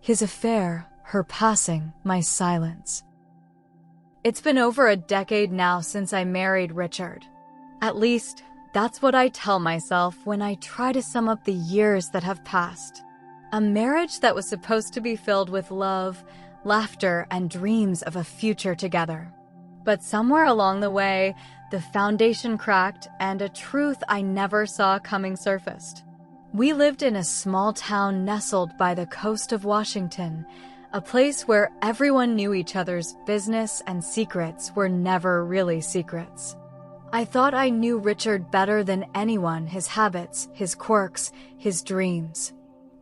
His affair, her passing, my silence. It's been over a decade now since I married Richard. At least, that's what I tell myself when I try to sum up the years that have passed. A marriage that was supposed to be filled with love, laughter, and dreams of a future together. But somewhere along the way, the foundation cracked and a truth I never saw coming surfaced. We lived in a small town nestled by the coast of Washington, a place where everyone knew each other's business and secrets were never really secrets. I thought I knew Richard better than anyone, his habits, his quirks, his dreams.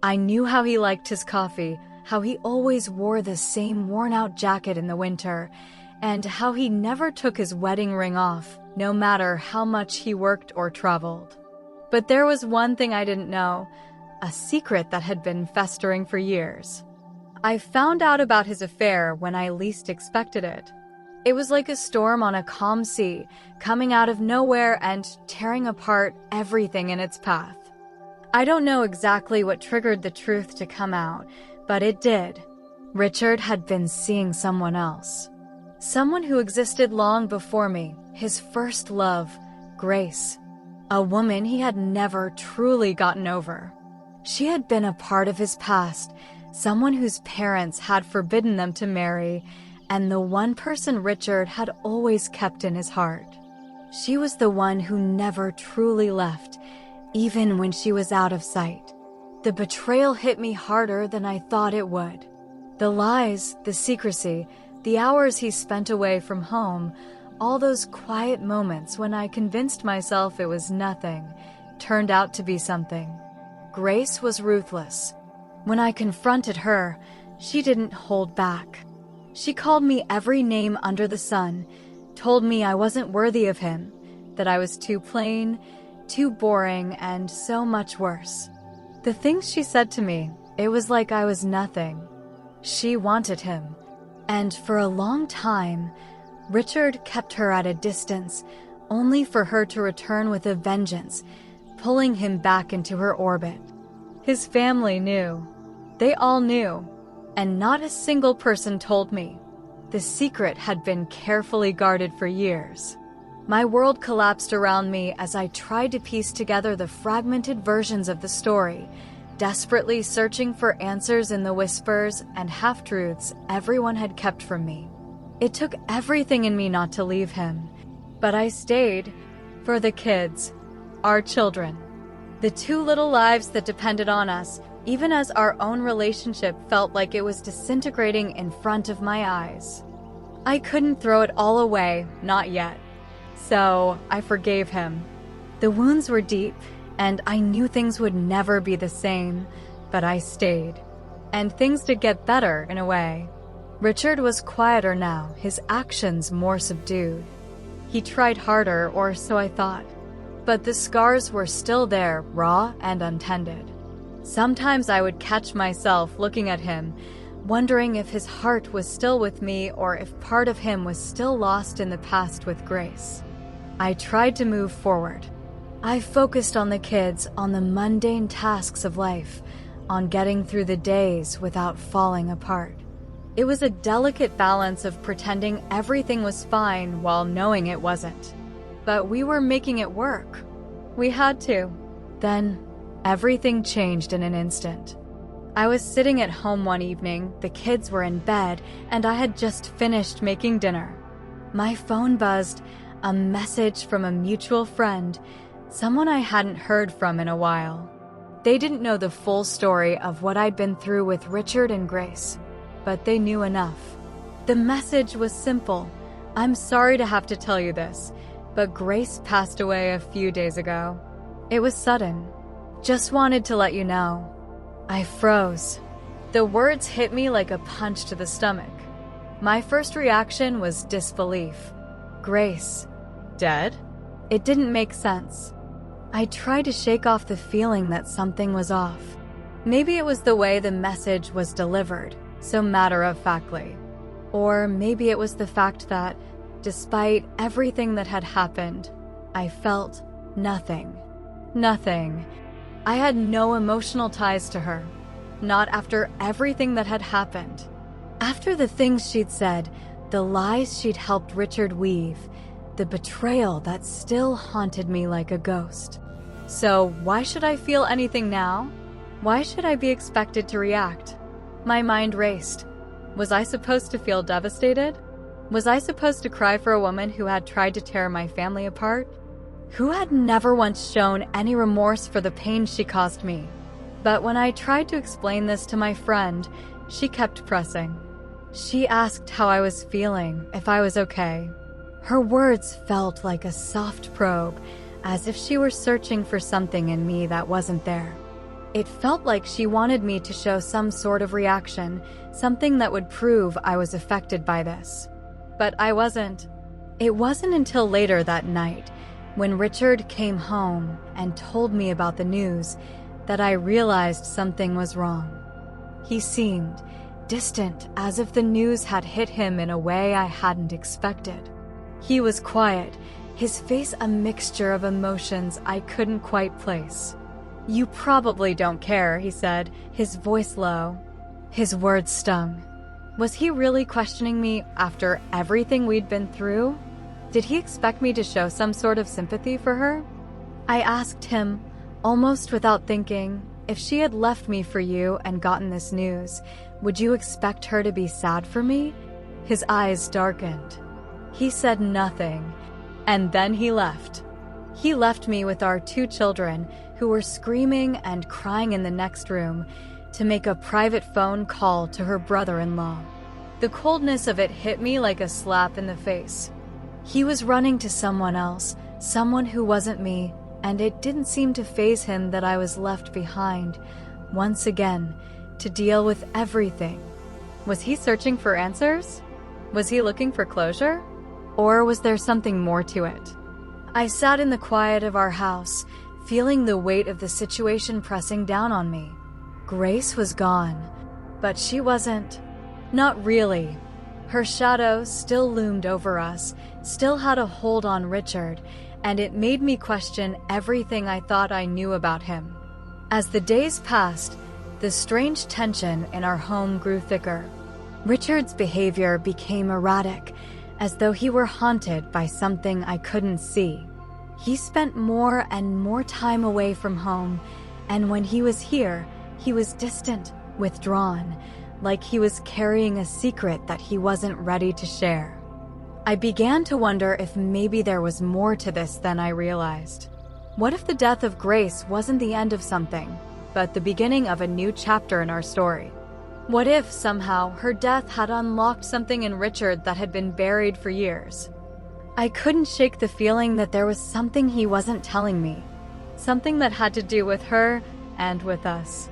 I knew how he liked his coffee, how he always wore the same worn-out jacket in the winter, and how he never took his wedding ring off, no matter how much he worked or traveled. But there was one thing I didn't know, a secret that had been festering for years. I found out about his affair when I least expected it. It was like a storm on a calm sea, coming out of nowhere and tearing apart everything in its path. I don't know exactly what triggered the truth to come out, but it did. Richard had been seeing someone else. Someone who existed long before me, his first love, Grace. A woman he had never truly gotten over. She had been a part of his past, someone whose parents had forbidden them to marry, and the one person Richard had always kept in his heart. She was the one who never truly left, even when she was out of sight. The betrayal hit me harder than I thought it would. The lies, the secrecy, the hours he spent away from home, all those quiet moments when I convinced myself it was nothing, turned out to be something. Grace was ruthless. When I confronted her, she didn't hold back. She called me every name under the sun, told me I wasn't worthy of him, that I was too plain, too boring, and so much worse. The things she said to me, it was like I was nothing. She wanted him. And for a long time, Richard kept her at a distance, only for her to return with a vengeance, pulling him back into her orbit. His family knew. They all knew. And not a single person told me. The secret had been carefully guarded for years. My world collapsed around me as I tried to piece together the fragmented versions of the story, desperately searching for answers in the whispers and half-truths everyone had kept from me. It took everything in me not to leave him, but I stayed for the kids, our children, the two little lives that depended on us, even as our own relationship felt like it was disintegrating in front of my eyes. I couldn't throw it all away, not yet. So I forgave him. The wounds were deep, and I knew things would never be the same, but I stayed. And things did get better in a way. Richard was quieter now, his actions more subdued. He tried harder, or so I thought. But the scars were still there, raw and untended. Sometimes I would catch myself looking at him, wondering if his heart was still with me or if part of him was still lost in the past with Grace. I tried to move forward. I focused on the kids, on the mundane tasks of life, on getting through the days without falling apart. It was a delicate balance of pretending everything was fine while knowing it wasn't. But we were making it work. We had to. Then, everything changed in an instant. I was sitting at home one evening, the kids were in bed, and I had just finished making dinner. My phone buzzed, a message from a mutual friend, someone I hadn't heard from in a while. They didn't know the full story of what I'd been through with Richard and Grace, but they knew enough. The message was simple. I'm sorry to have to tell you this, but Grace passed away a few days ago. It was sudden. Just wanted to let you know. I froze. The words hit me like a punch to the stomach. My first reaction was disbelief. Grace. Dead? It didn't make sense. I tried to shake off the feeling that something was off. Maybe it was the way the message was delivered, so matter-of-factly. Or maybe it was the fact that, despite everything that had happened, I felt nothing. Nothing. I had no emotional ties to her. Not after everything that had happened. After the things she'd said, the lies she'd helped Richard weave, the betrayal that still haunted me like a ghost. So why should I feel anything now? Why should I be expected to react? My mind raced. Was I supposed to feel devastated? Was I supposed to cry for a woman who had tried to tear my family apart? Who had never once shown any remorse for the pain she caused me? But when I tried to explain this to my friend, she kept pressing. She asked how I was feeling, if I was okay. Her words felt like a soft probe, as if she were searching for something in me that wasn't there. It felt like she wanted me to show some sort of reaction, something that would prove I was affected by this. But I wasn't. It wasn't until later that night, when Richard came home and told me about the news, that I realized something was wrong. He seemed distant, as if the news had hit him in a way I hadn't expected. He was quiet, his face a mixture of emotions I couldn't quite place. "You probably don't care," he said, his voice low. His words stung. Was he really questioning me after everything we'd been through? Did he expect me to show some sort of sympathy for her? I asked him, almost without thinking, if she had left me for you and gotten this news, would you expect her to be sad for me? His eyes darkened. He said nothing, and then he left. He left me with our 2 children, who were screaming and crying in the next room, to make a private phone call to her brother-in-law. The coldness of it hit me like a slap in the face. He was running to someone else, someone who wasn't me, and it didn't seem to faze him that I was left behind, once again, to deal with everything. Was he searching for answers? Was he looking for closure? Or was there something more to it? I sat in the quiet of our house, feeling the weight of the situation pressing down on me. Grace was gone, but she wasn't. Not really. Her shadow still loomed over us, still had a hold on Richard, and it made me question everything I thought I knew about him. As the days passed, the strange tension in our home grew thicker. Richard's behavior became erratic, as though he were haunted by something I couldn't see. He spent more and more time away from home, and when he was here, he was distant, withdrawn, like he was carrying a secret that he wasn't ready to share. I began to wonder if maybe there was more to this than I realized. What if the death of Grace wasn't the end of something, but the beginning of a new chapter in our story? What if, somehow, her death had unlocked something in Richard that had been buried for years? I couldn't shake the feeling that there was something he wasn't telling me, something that had to do with her and with us.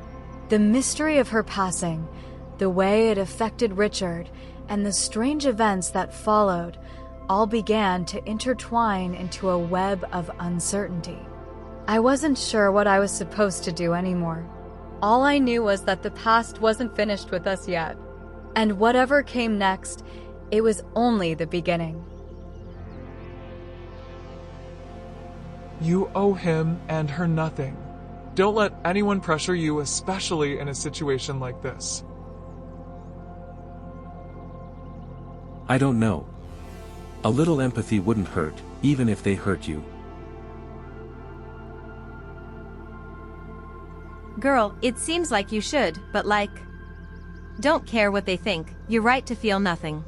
The mystery of her passing, the way it affected Richard, and the strange events that followed all began to intertwine into a web of uncertainty. I wasn't sure what I was supposed to do anymore. All I knew was that the past wasn't finished with us yet, and whatever came next, it was only the beginning. You owe him and her nothing. Don't let anyone pressure you, especially in a situation like this. I don't know. A little empathy wouldn't hurt, even if they hurt you. Girl, it seems like you should, but don't care what they think, you're right to feel nothing.